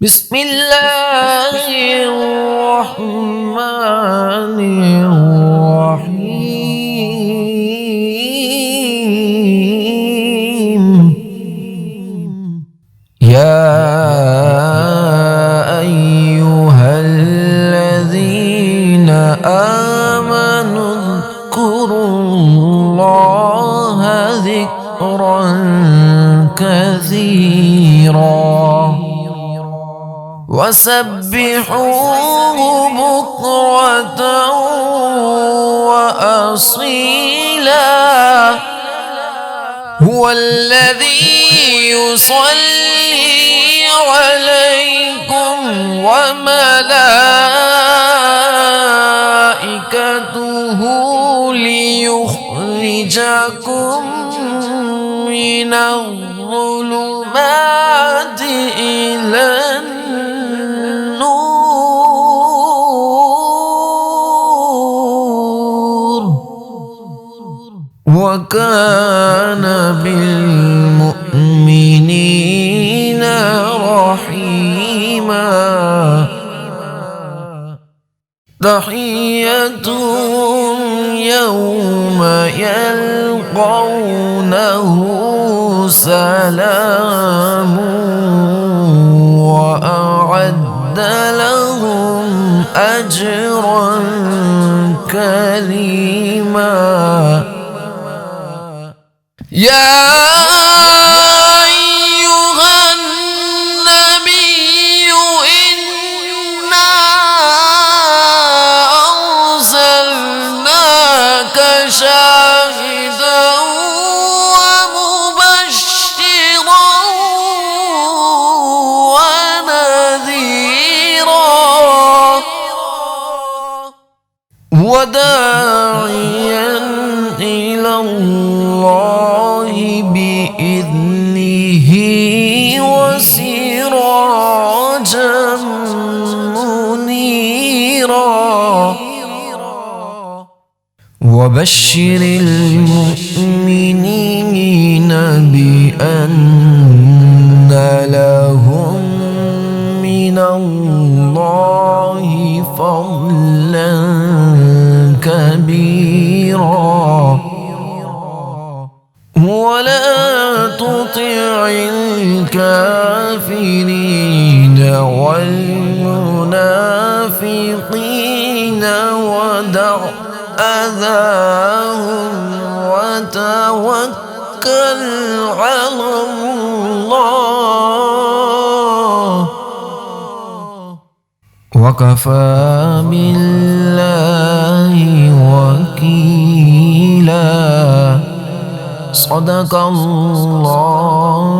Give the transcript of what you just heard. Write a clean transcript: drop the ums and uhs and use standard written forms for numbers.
بسم الله الرحمن الرحيم. يا أيها الذين آمنوا اذكروا الله ذكرا كثيرا وسبحوه بكرة وأصيلا. هو الذي يصلي عليكم وملائكته ليخرجكم من الظلمات إلى النور وكان بالمؤمنين رحيما. تحيتهم يوم يلقونه سلام وأعد لهم أجرا كريما. يا أيها النبي إنا أرسلناك شاهدا ومبشرا ونذيرا وداعيا إلى الله بإذنه وسراجا منيرا. وبشر المؤمنين بأن لهم من الله فضلا كبيرا. ولا تطع الكافرين والمنافقين ودع أذاهم وتوكل على الله وكفى بالله وكيلا. صدق الله